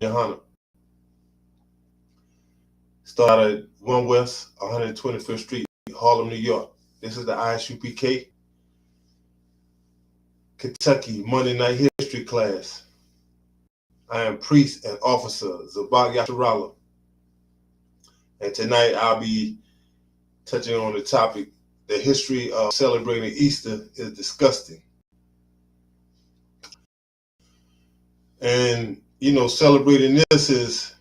Johanna. Start at 1 West 125th Street, Harlem, New York. This is the ISUPK Kentucky Monday Night History class. I am priest and officer Zabak Yasharala. And tonight I'll be touching on the topic, the history of celebrating Easter is disgusting. And, celebrating this is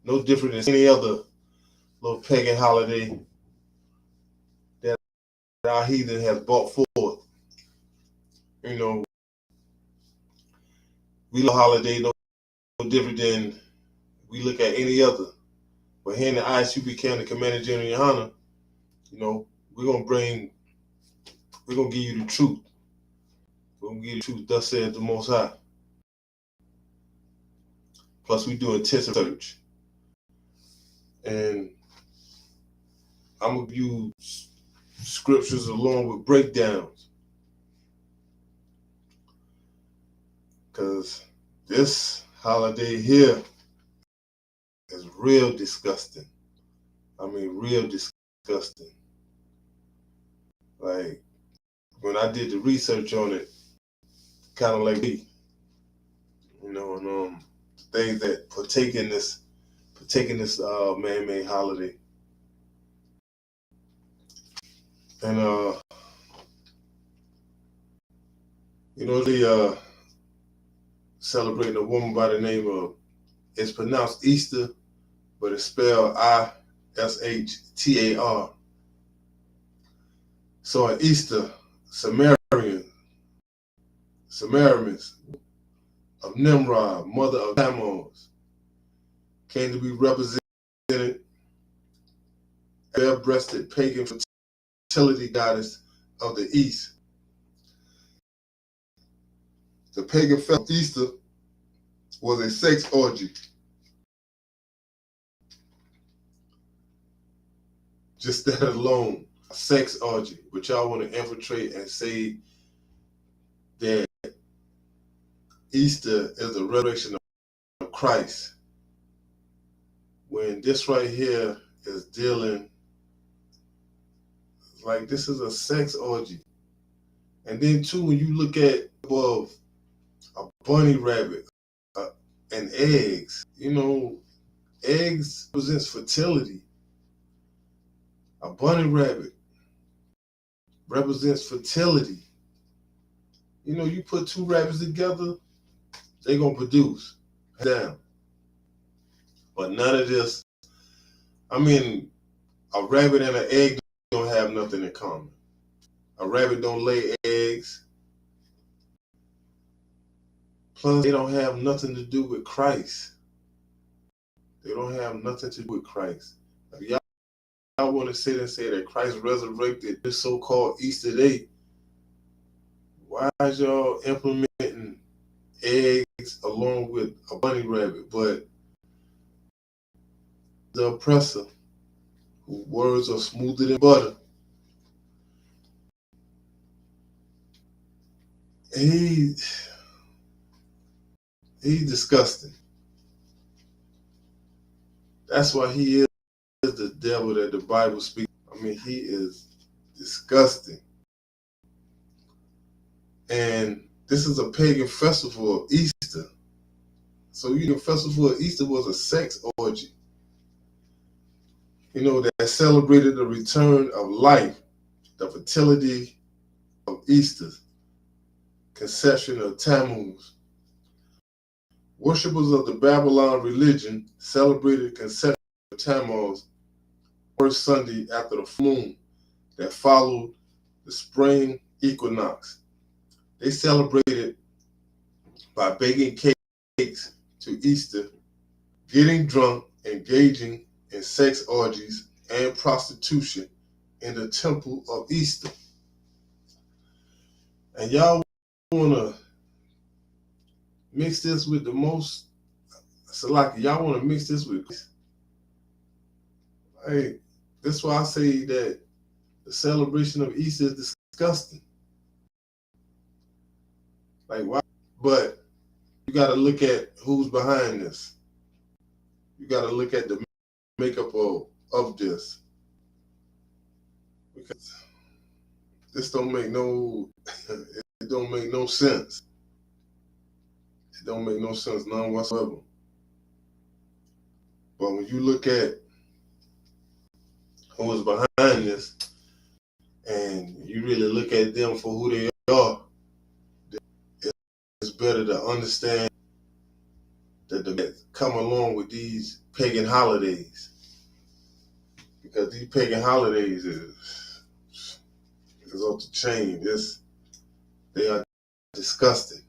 no different than any other little pagan holiday that our heathen has brought forth. We look at holiday no different than we look at any other. But here in the ISUPK and the Commander General Johanna, we're gonna give you the truth. We're gonna give you the truth, thus said the Most High. Plus, we do intensive research. And I'm going to give you scriptures along with breakdowns. Because this holiday here is real disgusting. I mean, real disgusting. Like, when I did the research on it, kind of like me, and things that partake in this man-made holiday. And they celebrating a woman by the name of, it's pronounced Easter, but it's spelled Ishtar. So at Easter, Samaritans of Nimrod, mother of Tammuz, came to be represented bare-breasted pagan fertility goddess of the East. The pagan festival of Easter was a sex orgy. Just that alone, a sex orgy. But y'all want to infiltrate and say that Easter is the resurrection of Christ, when this right here is dealing like this is a sex orgy. And then too, when you look at above a bunny rabbit and eggs, eggs represents fertility. A bunny rabbit represents fertility. You put two rabbits together, they're gonna produce. Down. But none of this, a rabbit and an egg don't have nothing in common. A rabbit don't lay eggs. Plus, they don't have nothing to do with Christ. They don't have nothing to do with Christ. If y'all want to sit and say that Christ resurrected this so-called Easter day, why is y'all implementing eggs along with a bunny rabbit? But the oppressor, whose words are smoother than butter, he's disgusting. That's why he is the devil that the Bible speaks. He is disgusting. And this is a pagan festival of Easter. So, the festival of Easter was a sex orgy. That celebrated the return of life, the fertility of Easter, conception of Tammuz. Worshippers of the Babylon religion celebrated the conception of Tammuz first Sunday after the full moon that followed the spring equinox. They celebrated by baking cakes to Easter, getting drunk, engaging in sex orgies and prostitution in the temple of Easter. And y'all want to mix this with the most, y'all want to mix this with, hey, that's why I say that the celebration of Easter is disgusting. Like, why? But you got to look at who's behind this. You got to look at the makeup of this, because this don't make no it don't make no sense. It don't make no sense none whatsoever. But when you look at who is behind this, and you really look at them for who they are, it's better to understand that they come along with these pagan holidays, because these pagan holidays is off the chain. They are disgusting.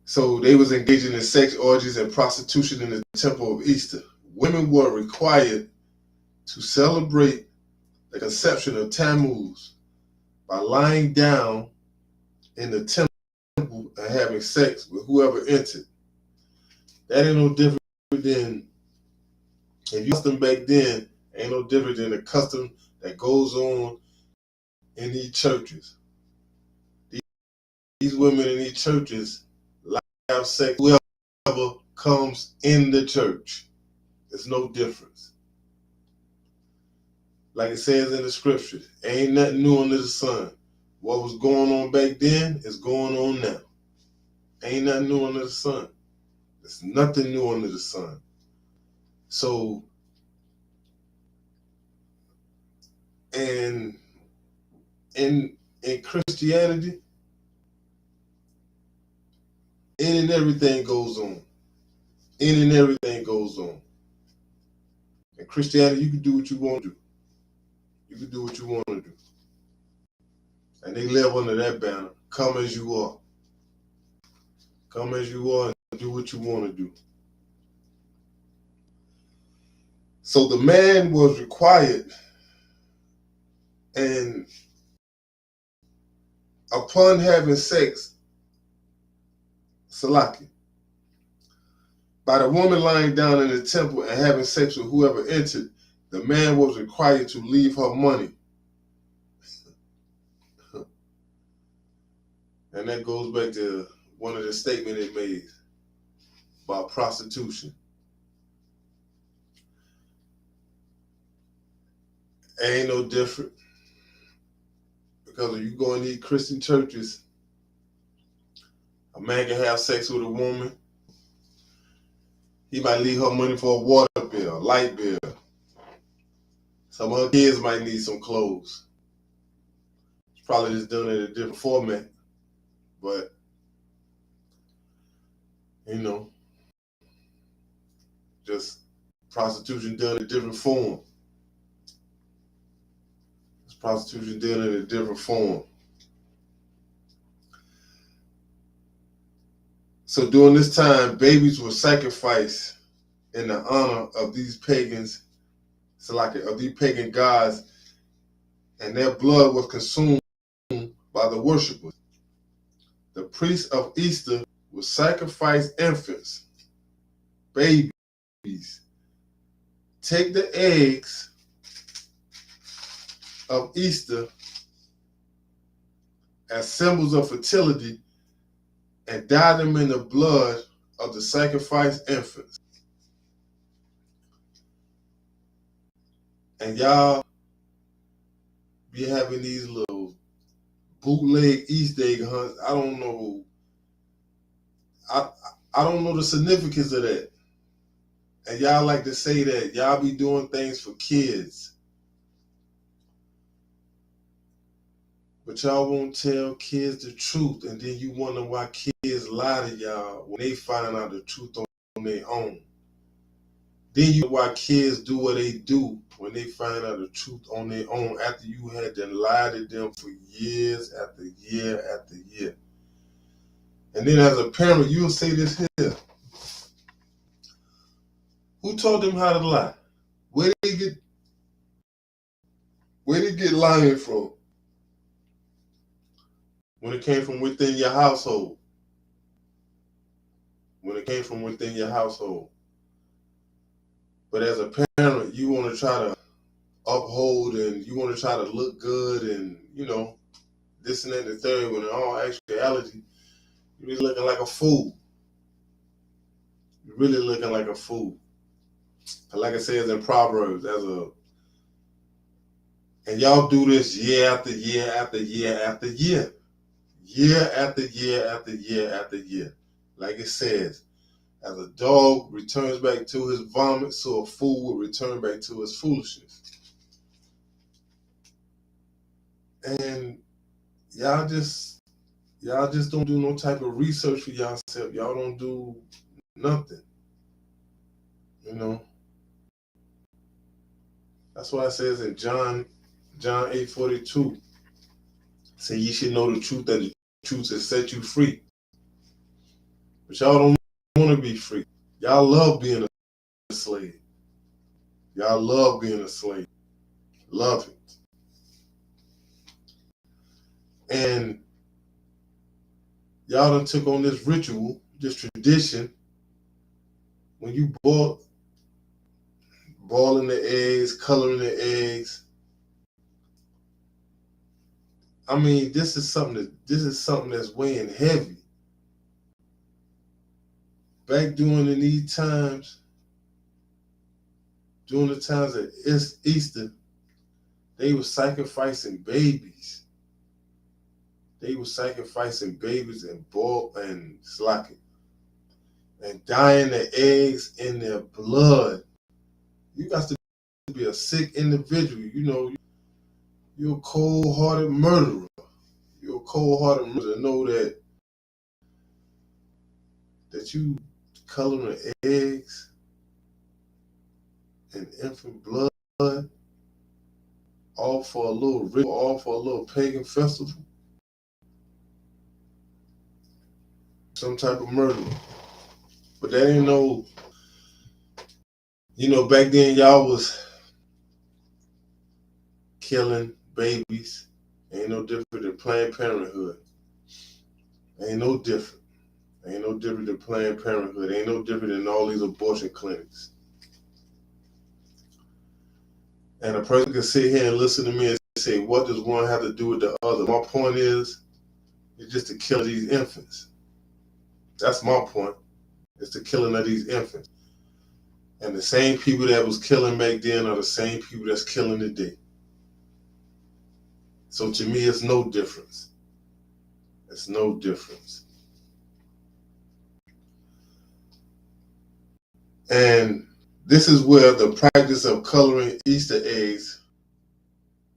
So they was engaging in sex orgies and prostitution in the temple of Easter. Women were required to celebrate the conception of Tammuz by lying down in the temple and having sex with whoever entered. That ain't no different than, if you custom back then, ain't no different than the custom that goes on in these churches. These women in these churches have sex with whoever comes in the church. There's no difference. Like it says in the scriptures, ain't nothing new under the sun. What was going on back then is going on now. Ain't nothing new under the sun. There's nothing new under the sun. So, and in Christianity, any and everything goes on. Any and everything goes on. In Christianity, you can do what you want to do. You can do what you want to do. And they live under that banner. Come as you are. Come as you are and do what you want to do. So the man was required, and upon having sex, Salaki, by the woman lying down in the temple and having sex with whoever entered, the man was required to leave her money. And that goes back to one of the statements it made about prostitution. Ain't no different. Because if you go in these Christian churches, a man can have sex with a woman. He might leave her money for a water bill, a light bill. Some of her kids might need some clothes. It's probably just done in a different format. But, you know, just prostitution done in a different form. It's prostitution done in a different form. So during this time, babies were sacrificed in the honor of these pagans, of these pagan gods, and their blood was consumed by the worshipers. The priests of Easter would sacrifice infants, babies, take the eggs of Easter as symbols of fertility and dye them in the blood of the sacrificed infants. And y'all be having these little bootleg Easter egg hunts. I don't know. I don't know the significance of that. And y'all like to say that y'all be doing things for kids. But y'all won't tell kids the truth, and then you wonder why kids lie to y'all when they find out the truth on their own. Then you know why kids do what they do when they find out the truth on their own after you had to lie to them for years after year after year. And then as a parent, you'll say this here. Who taught them how to lie? Where did they get lying from? When it came from within your household. When it came from within your household. But as a parent, you want to try to uphold and you want to try to look good and, you know, this and that and the third, when in all actuality, you're looking like a fool. you're really looking like a fool. Like it says in Proverbs, and y'all do this year after year after year after year. Year after year after year after year. Like it says, as a dog returns back to his vomit, so a fool will return back to his foolishness. And y'all just don't do no type of research for yourself. Y'all don't do nothing. You know. That's why it says in John 8:42, say ye should know the truth, that the truth has set you free. But y'all don't want to be free. Y'all love being a slave. Y'all love being a slave. Love it. And y'all done took on this ritual, this tradition, when you boiling the eggs, coloring the eggs. I mean, this is something that's weighing heavy. Back during these times, during the times of Easter, they were sacrificing babies. They were sacrificing babies and slacking and dyeing the eggs in their blood. You got to be a sick individual. You know, you're a cold-hearted murderer. You're a cold-hearted murderer to know that you coloring eggs in infant blood, all for a little ritual, all for a little pagan festival. Some type of murder. But that ain't no, back then y'all was killing babies. Ain't no different than Planned Parenthood. Ain't no different. Ain't no different than Planned Parenthood. Ain't no different than all these abortion clinics. And a person can sit here and listen to me and say, what does one have to do with the other? My point is, it's just to kill these infants. That's my point. It's the killing of these infants. And the same people that was killing back then are the same people that's killing today. So to me, it's no difference. It's no difference. And this is where the practice of coloring Easter eggs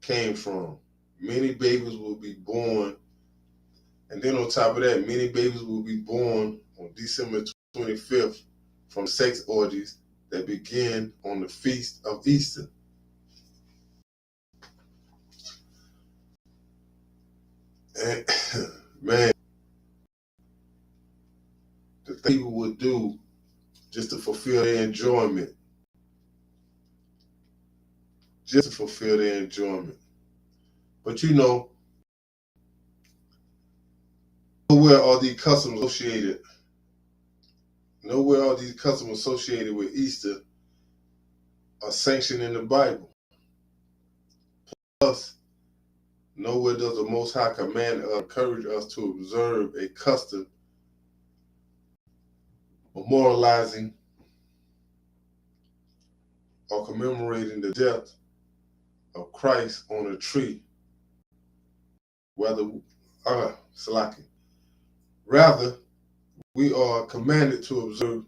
came from. Many babies will be born, and then on top of that, many babies will be born on December 25th from sex orgies that begin on the feast of Easter. And man, the thing people would do just to fulfill their enjoyment. Just to fulfill their enjoyment. But nowhere are these customs associated with Easter are sanctioned in the Bible. Plus, nowhere does the Most High command or encourage us to observe a custom memorializing or commemorating the death of Christ on a tree. Rather, we are commanded to observe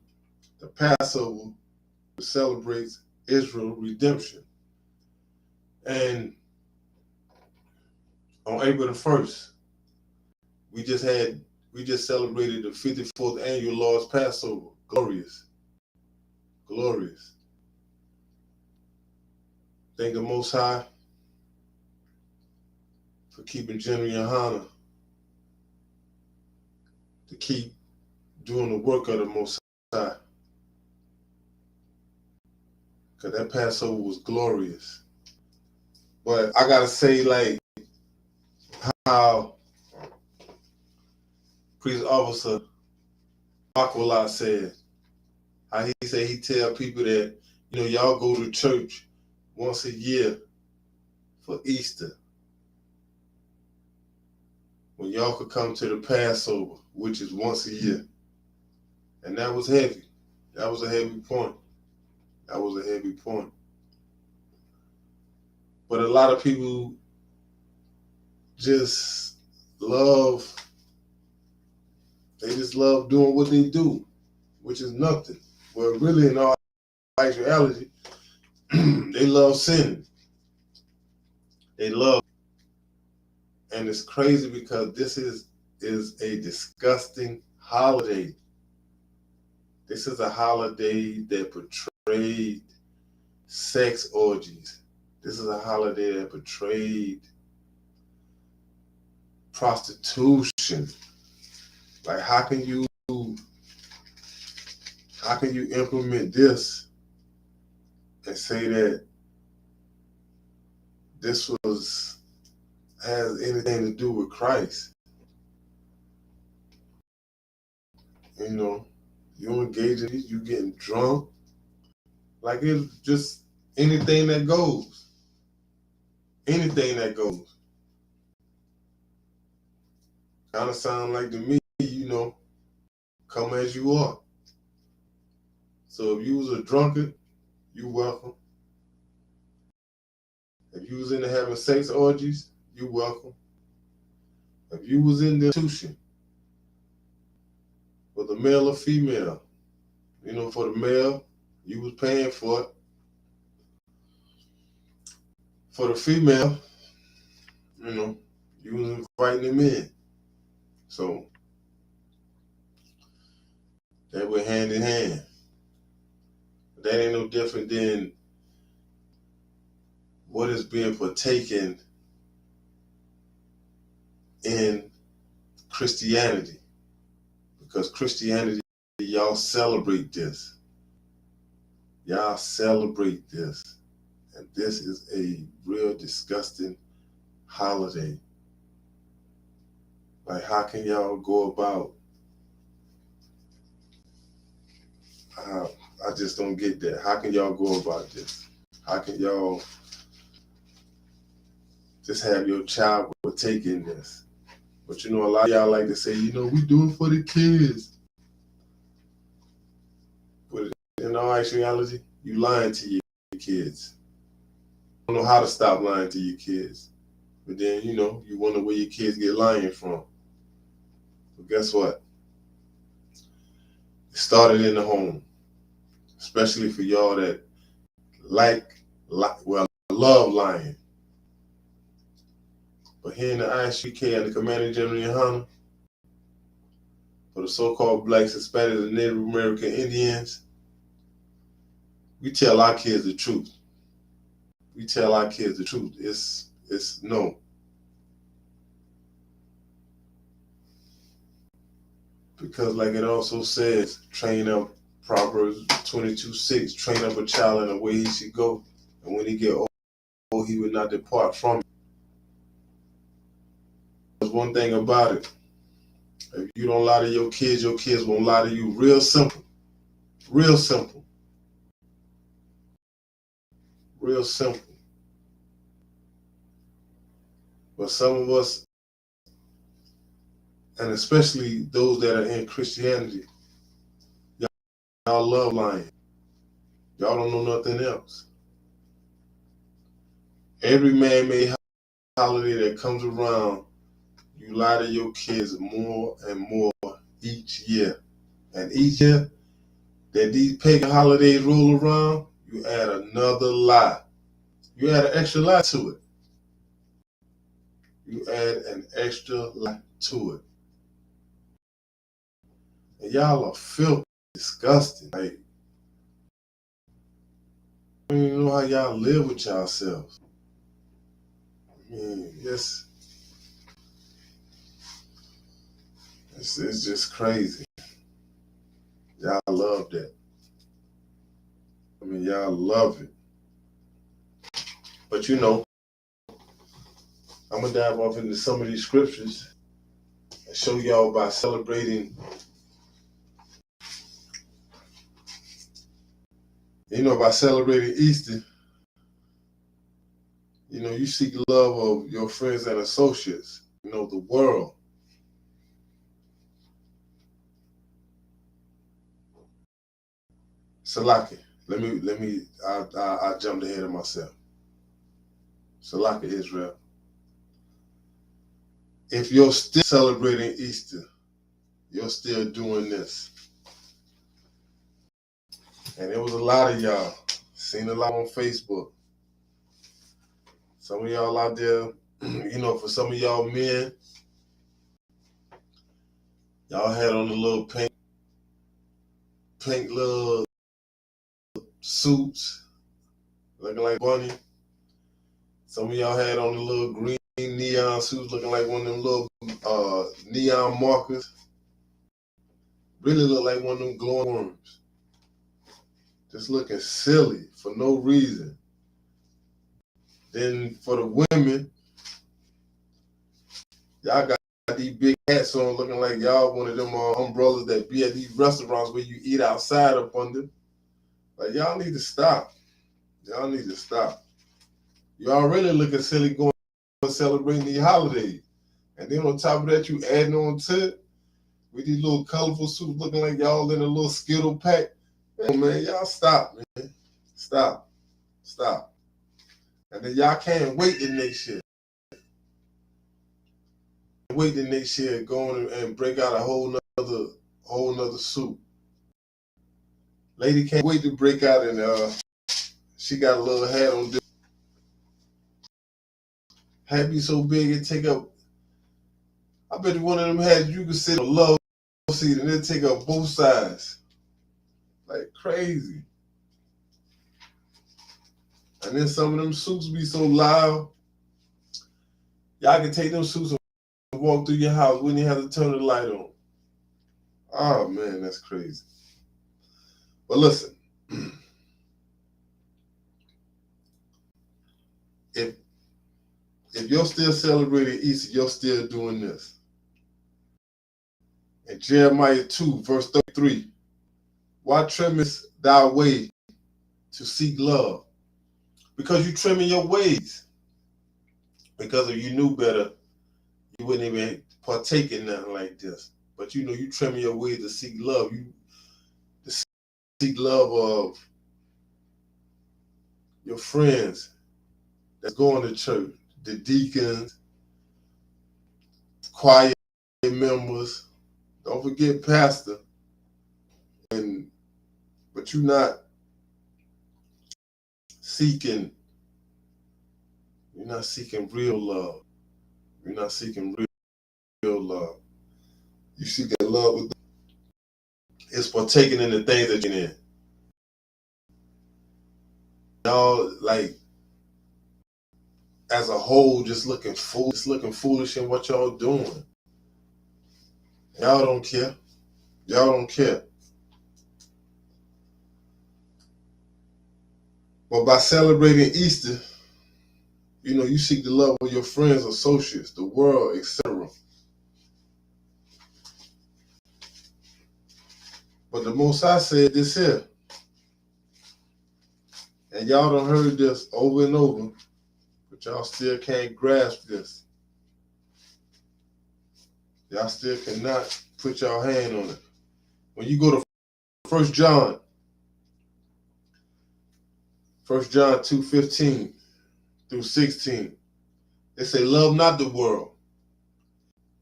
the Passover, which celebrates Israel's redemption. And on April the 1st, we just celebrated the 54th annual Lord's Passover. Glorious. Glorious. Thank the Most High for keeping Jenny and Hannah to keep doing the work of the Most High. Because that Passover was glorious. But I got to say, like, how Police Officer Aquila said, how he said he tell people that, y'all go to church once a year for Easter, when y'all could come to the Passover, which is once a year. And that was heavy. That was a heavy point. That was a heavy point. But a lot of people just love, they just love doing what they do, which is nothing. Well, really, in all actuality, they love sinning. They love, and it's crazy because this is a disgusting holiday. This is a holiday that portrayed sex orgies. This is a holiday that portrayed prostitution. Like, how can you implement this and say that this has anything to do with Christ? You know, you engage in these, you getting drunk. Like, it's just anything that goes. Anything that goes. Kind of sound like to me, come as you are. So if you was a drunkard, you welcome. If you was into having sex orgies, you welcome. If you was in the institution, whether male or female, for the male, you was paying for it. For the female, you was inviting them in. So that went hand in hand. But that ain't no different than what is being partaken in Christianity. Because Christianity, y'all celebrate this. Y'all celebrate this. And this is a real disgusting holiday. Like, how can y'all go about? I just don't get that. How can y'all go about this? How can y'all just have your child partake in this? But a lot of y'all like to say, we do it for the kids. But in all actuality, you lying to your kids. You don't know how to stop lying to your kids. But then, you wonder where your kids get lying from. But guess what? It started in the home. Especially for y'all that love lying. But here in the ISUPK and the Commander General Yohana, for the so-called blacks, Hispanics, and Native American Indians, we tell our kids the truth. We tell our kids the truth. It's no. Because like it also says, train up, Proverbs 22:6, train up a child in the way he should go. And when he get old, he will not depart from it. There's one thing about it. If you don't lie to your kids won't lie to you. Real simple. Real simple. Real simple. But some of us, and especially those that are in Christianity, y'all love lying. Y'all don't know nothing else. Every man-made holiday that comes around, you lie to your kids more and more each year. And each year that these pagan holidays roll around, you add another lie. You add an extra lie to it. You add an extra lie to it. And y'all are filthy, disgusting. Like, I don't even know how y'all live with yourselves. I mean, it's just crazy. Y'all love that. I mean, y'all love it. But I'm going to dive off into some of these scriptures and show y'all by celebrating, by celebrating Easter, you seek love of your friends and associates, the world. Salaki, I jumped ahead of myself. Salaki, Israel. If you're still celebrating Easter, you're still doing this. And there was a lot of y'all, seen a lot on Facebook. Some of y'all out there, for some of y'all men, y'all had on the little pink little suits, looking like bunny. Some of y'all had on the little green neon suits, looking like one of them little neon markers. Really look like one of them glowing worms. Just looking silly for no reason. Then for the women, y'all got these big hats on, looking like y'all one of them umbrellas that be at these restaurants where you eat outside up under. Like, y'all need to stop. Y'all need to stop. You already looking silly going celebrating these holidays. And then on top of that, you adding on to it with these little colorful suits looking like y'all in a little Skittle pack. Man, y'all stop, man. Stop. And then y'all can't wait the next year. Wait the next year, go and break out a whole nother suit. Lady can't wait to break out and she got a little hat on. Hat be so big it take up. I bet one of them hats you could sit on a love seat and it take up both sides. Like crazy. And then some of them suits be so loud. Y'all can take them suits and walk through your house when you have to turn the light on. Oh man, that's crazy. But listen, if you're still celebrating Easter, you're still doing this. In Jeremiah 2, verse 33, why trimmest thy way to seek love? Because you trimming your ways. Because if you knew better, you wouldn't even partake in nothing like this. But you trimming your ways to seek love. You to seek love of your friends that's going to church, the deacons, choir members. Don't forget pastor. But you're not seeking real love. You're not seeking real love. You seeking love with it's partaking in the things that you're in. Y'all like as a whole just looking foolish in what y'all doing. Y'all don't care. Y'all don't care. But by celebrating Easter, you seek the love of your friends, associates, the world, etc. But the Most High said this here, and y'all done heard this over and over, but y'all still can't grasp this. Y'all still cannot put y'all hand on it. When you go to 1 John 2:15 through 16, they say, love not the world,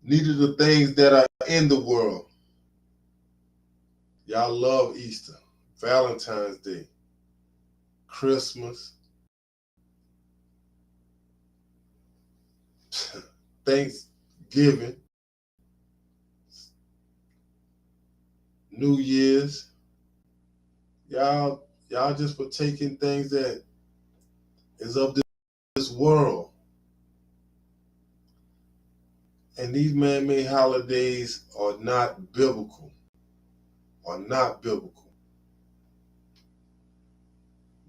neither the things that are in the world. Y'all love Easter, Valentine's Day, Christmas, Thanksgiving, New Year's. Y'all just partaking things that is of this world. And these man-made holidays are not biblical.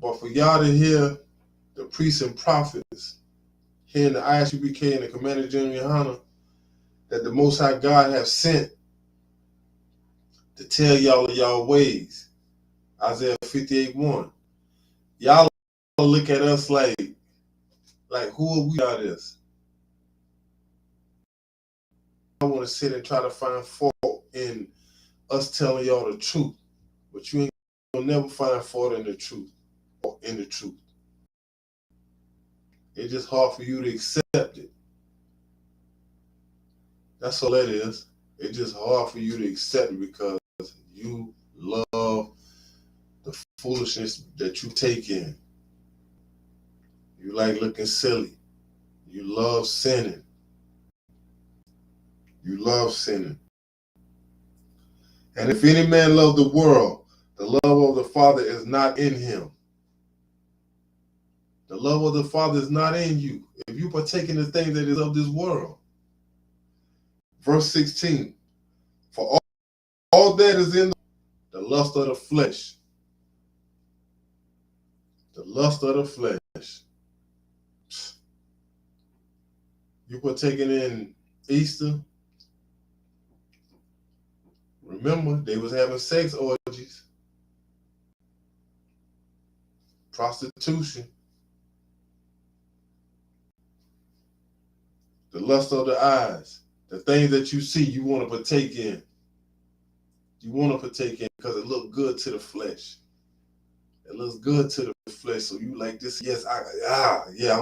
But for y'all to hear the priests and prophets here in the ISUPK and the Commander General Yohana that the Most High God have sent to tell y'all of y'all ways. Isaiah 58:1. Y'all look at us like who are we out of this? I want to sit and try to find fault in us telling y'all the truth, but you ain't never find fault in the truth or in the truth. It's just hard for you to accept it. That's all that is. It's just hard for you to accept it because you love the foolishness that you take in. You like looking silly. You love sinning. You love sinning. And if any man love the world, the love of the Father is not in him. The love of the Father is not in you. If you partake in the things that is of this world. Verse 16. For all that is in the lust of the flesh. The lust of the flesh. You partaking in Easter. Remember, they was having sex orgies. Prostitution. The lust of the eyes. The things that you see, you want to partake in. You want to partake in because it looks good to the flesh. It looks good to the flesh. So you like this, yes, I'm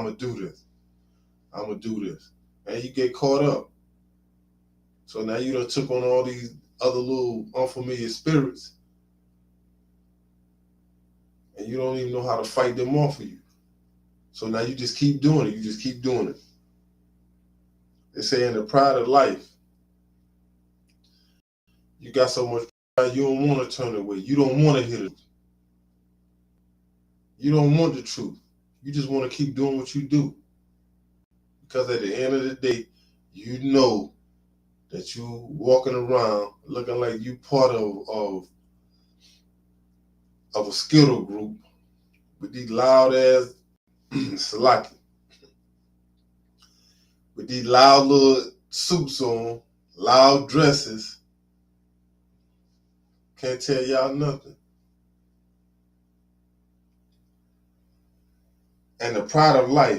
going to do this. I'm going to do this. And you get caught up. So now you done took on all these other little unfamiliar spirits. And you don't even know how to fight them off of you. So now you just keep doing it. You just keep doing it. They say in the pride of life, you got so much pride, you don't want to turn away. You don't want to hear it. You don't want the truth. You just want to keep doing what you do. Because at the end of the day, you know that you walking around looking like you part of a Skittle group with these loud ass Salaki. With these loud little suits on, loud dresses. Can't tell y'all nothing. And the pride of life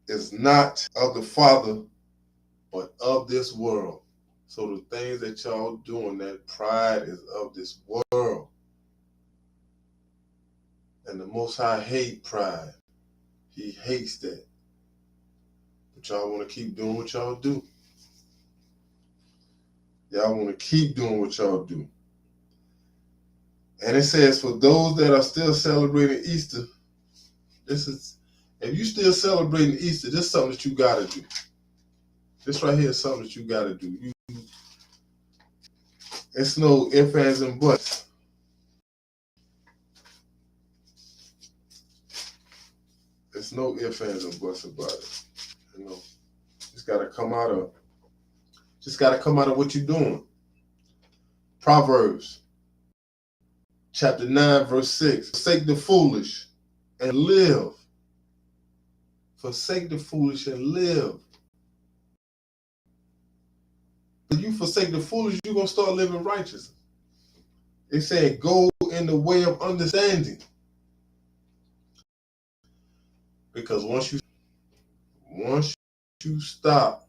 is not of the Father, but of this world. So the things that y'all doing, that pride is of this world. And the Most High hate pride. He hates that. But y'all want to keep doing what y'all do. Y'all want to keep doing what y'all do. And it says, for those that are still celebrating Easter, if you still celebrating Easter, this is something that you got to do. This right here is something that you got to do. It's no ifs, ands, and buts. There's no ifs, ands, and buts about it. You know, just got to come out of what you're doing. Proverbs chapter 9, verse 6. Forsake the foolish and live. Forsake the foolish and live. If you forsake the foolish, you're going to start living righteous. It said, go in the way of understanding. Because once you stop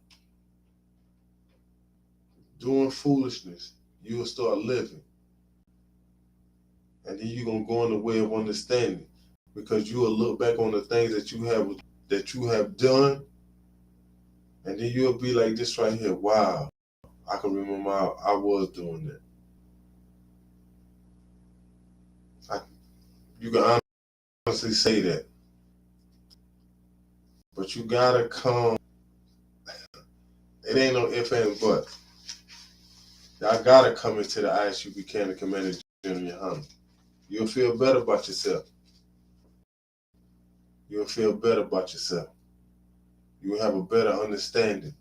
doing foolishness, you will start living. And then you're going to go in the way of understanding. Because you will look back on the things that you have done. And then you'll be like this right here. Wow, I can remember I was doing that. You can honestly say that. But you gotta come. It ain't no if, and but. Y'all gotta come into the ISUPK and Commander General Yohana. You'll feel better about yourself. You'll feel better about yourself. You'll have a better understanding.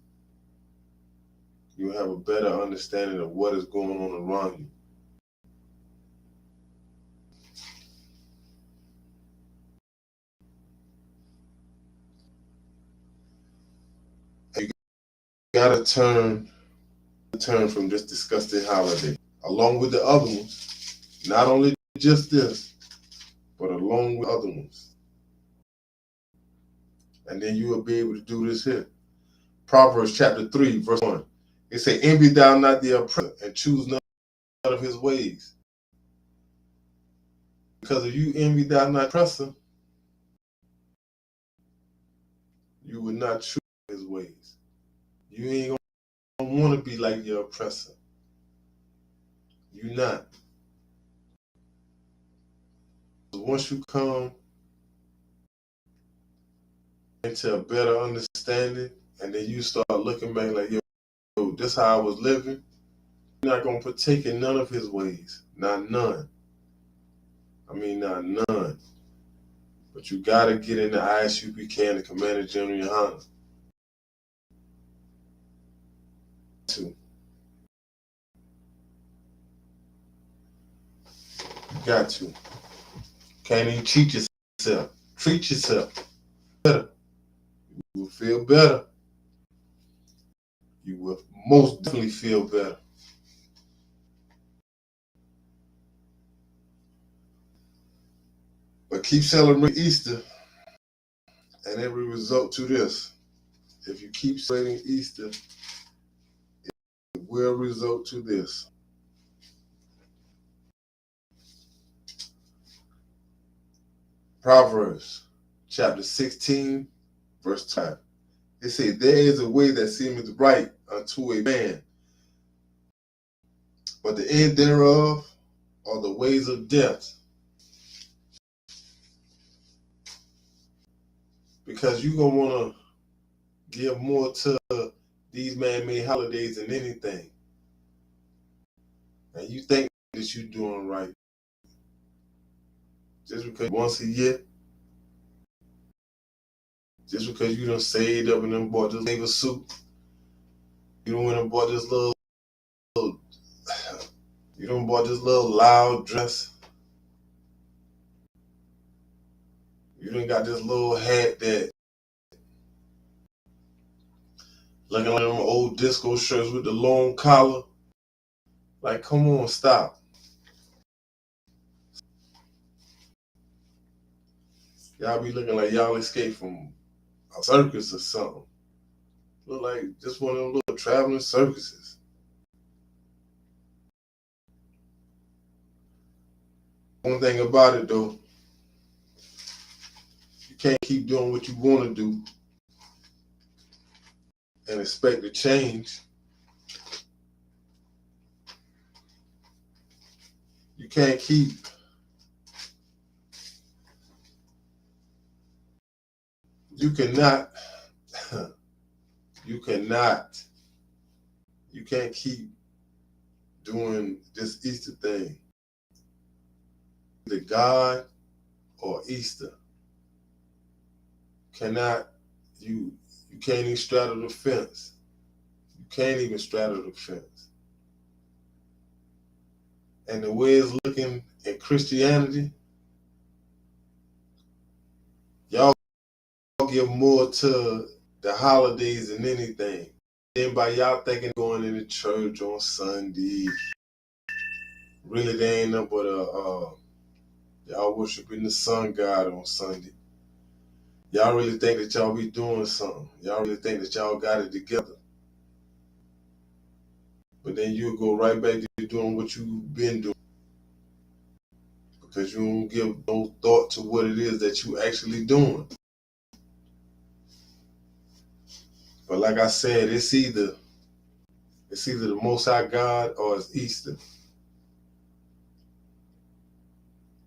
You'll have a better understanding of what is going on around you. You gotta turn from this disgusting holiday, along with the other ones. Not only just this, but along with other ones. And then you will be able to do this here. Proverbs chapter 3, verse 1. It says, envy thou not the oppressor, and choose none of his ways. Because if you envy thou not oppressor, you would not choose his ways. You ain't gonna want to be like your oppressor. You not. Once you come into a better understanding, and then you start looking back like, yo, this how I was living, you're not gonna partake in none of his ways. Not none. I mean, not none. But you gotta get in the ISUPK and the Commander General Yohana. You got to. Can't even cheat yourself. Treat yourself better. You will feel better. You will most definitely feel better. But keep celebrating Easter, and it will result to this. If you keep celebrating Easter, it will result to this. Proverbs chapter 16, verse 5. It says, there is a way that seemeth right unto a man, but the end thereof are the ways of death. Because you're going to want to give more to these man-made holidays than anything. And you think that you're doing right. Just because once a year, just because you done saved up and done bought this flavor suit, you done went and bought this little, you done bought this little loud dress, you done got this little hat that looking like them old disco shirts with the long collar. Like, come on, stop. Y'all be looking like y'all escaped from a circus or something. Look like just one of them little traveling circuses. One thing about it though, you can't keep doing what you want to do and expect to change. You can't keep you cannot you can't keep doing this Easter thing. Either God or Easter. You can't even straddle the fence. You can't even straddle the fence. And the way it's looking in Christianity, y'all give more to the holidays than anything. Then by y'all thinking going into church on Sunday, really they ain't nothing but y'all worshiping the sun god on Sunday. Y'all really think that y'all be doing something. Y'all really think that y'all got it together. But then you'll go right back to doing what you've been doing. Because you don't give no thought to what it is that you actually doing. But like I said, it's either the Most High God or it's Easter.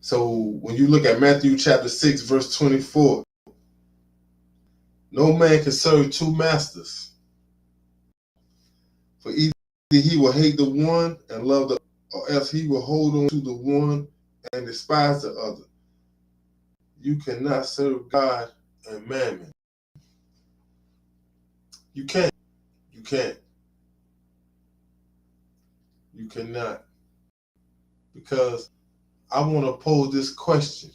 So when you look at Matthew chapter 6, verse 24, no man can serve two masters. For either he will hate the one and love the other, or else he will hold on to the one and despise the other. You cannot serve God and mammon. You can't. You can't. You cannot. Because I want to pose this question.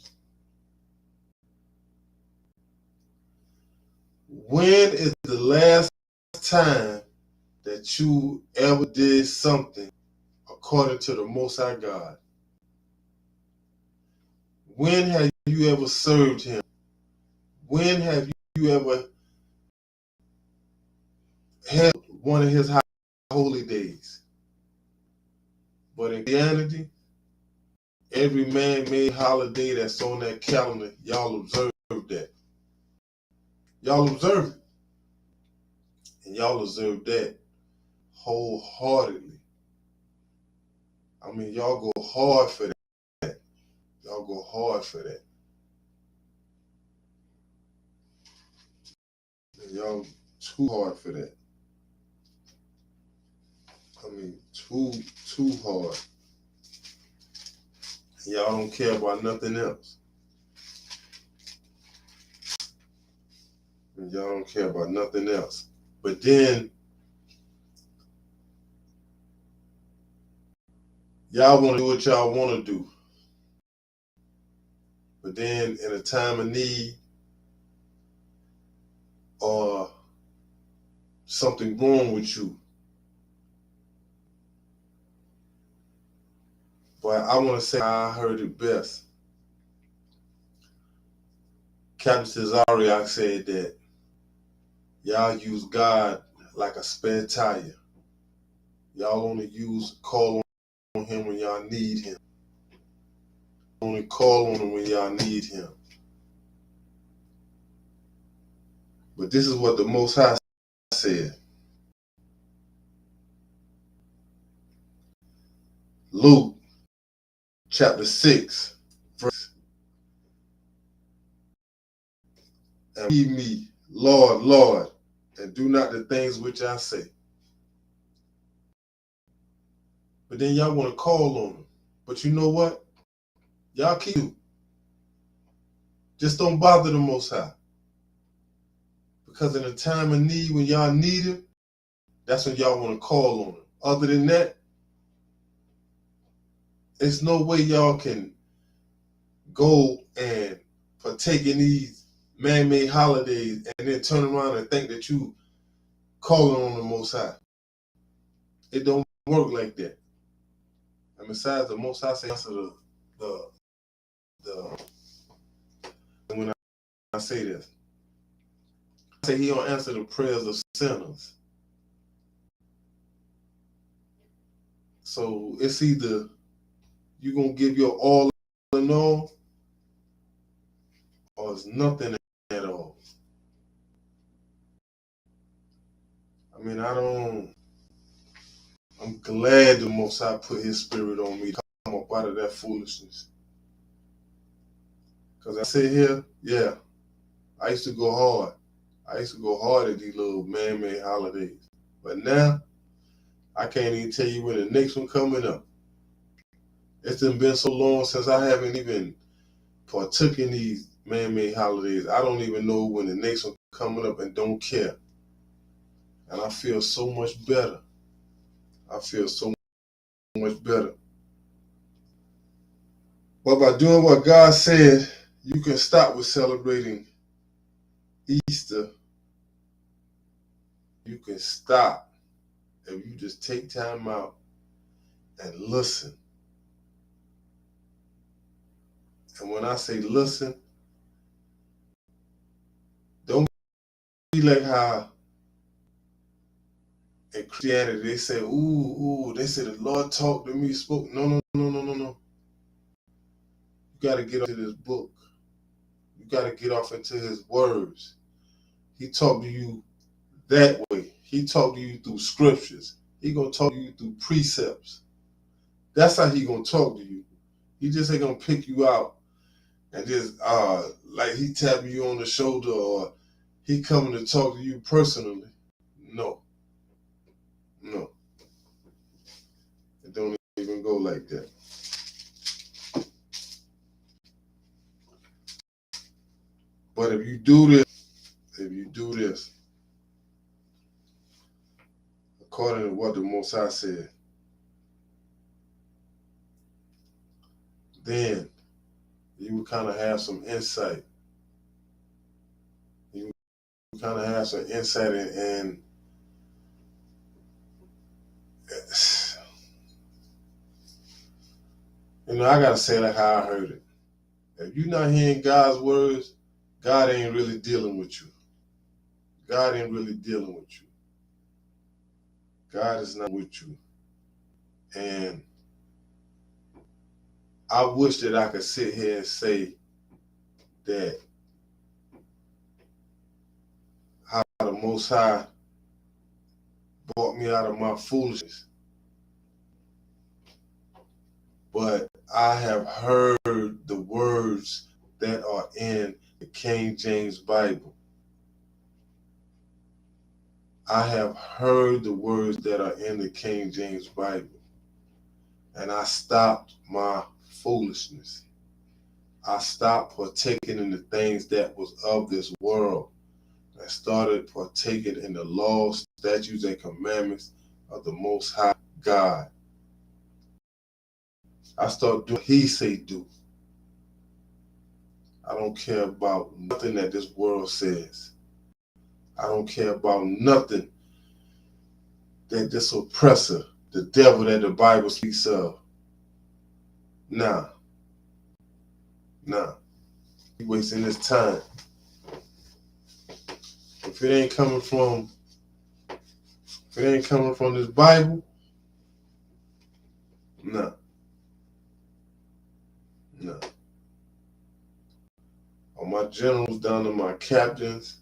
When is the last time that you ever did something according to the Most High God? When have you ever served him? When have you ever held one of his holy days? But in Christianity, Every man-made holiday that's on that calendar, y'all observe that. Y'all observe it. And y'all observe that wholeheartedly. I mean, y'all go hard for that. Y'all go hard for that. And y'all too hard for that. I mean, too hard. And y'all don't care about nothing else. And y'all don't care about nothing else. But then y'all want to do what y'all want to do. But then in a time of need or something wrong with you, but I want to say I heard it best. Captain Cesariak said that y'all use God like a spare tire. Y'all only call on him when y'all need him. Only call on him when y'all need him. But this is what the Most High said. Luke chapter 6, verse, and heed me, Lord, Lord, and do not the things which I say. But then y'all want to call on him. But you know what? Y'all keep. Just don't bother the Most High. Because in a time of need, when y'all need him, that's when y'all want to call on him. Other than that, there's no way y'all can go and partake in these man-made holidays and then turn around and think that you calling on the Most High. It don't work like that. And besides, the Most High says the when I say this, I say he don't answer the prayers of sinners. So it's either you gonna give your all in all, or it's nothing at all. I mean, I'm glad the Most High put his spirit on me to come up out of that foolishness. Because I sit here, yeah, I used to go hard. I used to go hard at these little man-made holidays. But now, I can't even tell you when the next one coming up. It's been so long since I haven't even partook in these man-made holidays. I don't even know when the next one coming up and don't care. And I feel so much better. I feel so much better. But by doing what God said, you can stop with celebrating Easter. You can stop if you just take time out and listen. And when I say listen, don't be like how in Christianity they say, ooh, they say the Lord talked to me, spoke. No. You got to get off into this book. You got to get off into his words. He talked to you that way. He talked to you through scriptures. He going to talk to you through precepts. That's how he going to talk to you. He just ain't going to pick you out and just, like he tapping you on the shoulder or he coming to talk to you personally. No. It don't even go like that. But if you do this, according to what the Most High said, then you would kind of have some insight. You would kind of have some insight and I gotta say like how I heard it. If you're not hearing God's words, God ain't really dealing with you. God ain't really dealing with you. God is not with you. And I wish that I could sit here and say that how the Most High brought me out of my foolishness. But I have heard the words that are in the King James Bible. I have heard the words that are in the King James Bible. And I stopped my foolishness. I stopped partaking in the things that was of this world. I started partaking in the laws, statutes, and commandments of the Most High God. I started doing what He say do. I don't care about nothing that this world says. I don't care about nothing that this oppressor, the devil that the Bible speaks of. Nah. He wasting his time. If it ain't coming from this Bible, nah. On my generals, down to my captains,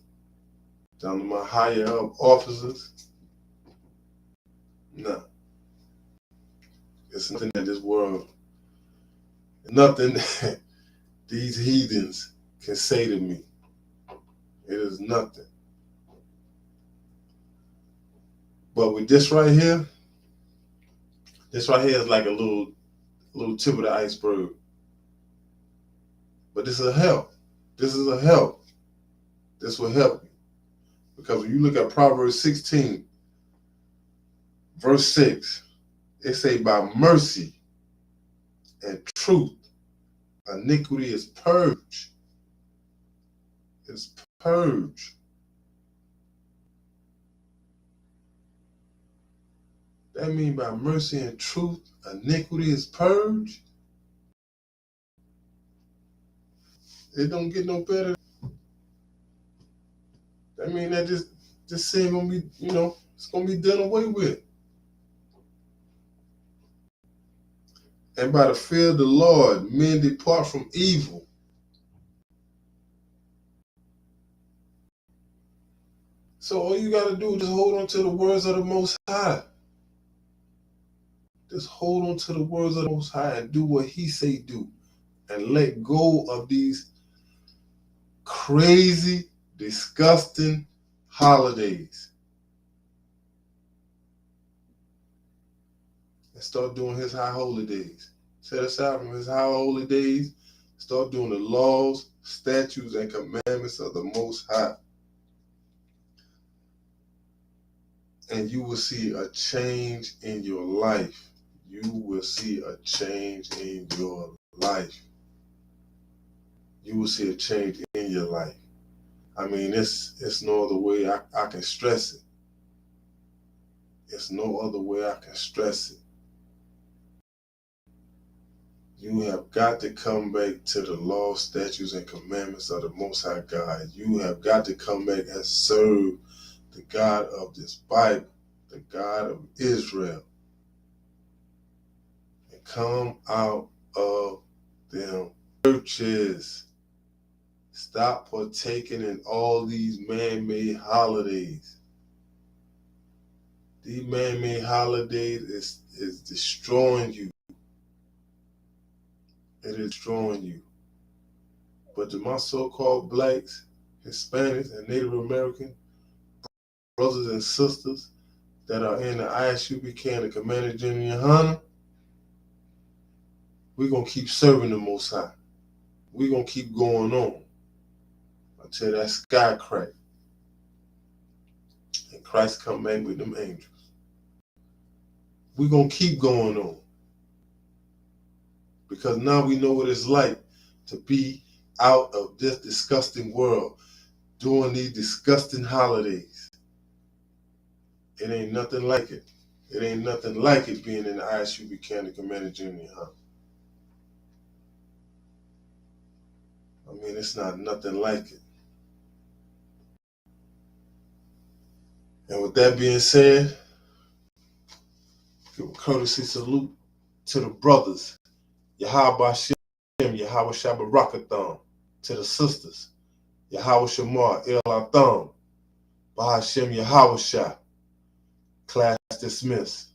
down to my higher up officers, nah. It's nothing that this world, nothing that these heathens can say to me. It is nothing. But with this right here is like a little tip of the iceberg. But this is a help. This is a help. This will help you. Because when you look at Proverbs 16, verse 6, it say, by mercy and truth, iniquity is purged. It's purged. That means by mercy and truth, iniquity is purged. It don't get no better. That means that this sin gonna be, it's gonna be done away with. And by the fear of the Lord, men depart from evil. So all you gotta do is just hold on to the words of the Most High. Just hold on to the words of the Most High and do what He say do. And let go of these crazy, disgusting holidays. And start doing His high holy days. Set aside from His high holy days. Start doing the laws, statutes, and commandments of the Most High. And you will see a change in your life. You will see a change in your life. You will see a change in your life. I mean, it's no other way I can stress it. It's no other way I can stress it. You have got to come back to the law, statutes, and commandments of the Most High God. You have got to come back and serve the God of this Bible, the God of Israel. And come out of them churches. Stop partaking in all these man-made holidays. These man-made holidays is destroying you. It is destroying you. But to my so-called blacks, Hispanics, and Native American brothers and sisters that are in the ISUPK and the Commander General Hunter, we're going to keep serving the Most High. We're going to keep going on until that sky crack and Christ come back with them angels. We're going to keep going on. Because now we know what it's like to be out of this disgusting world during these disgusting holidays. It ain't nothing like it. It ain't nothing like it being in the ISUPK and the Commander General Hunter. I mean, it's not nothing like it. And with that being said, give a courtesy salute to the brothers Yahweh Shem, Yahweh Shabbarakatham. To the sisters, Yahweh Shamar, El Atham, Bahashem Yahweh Shah. Class dismissed.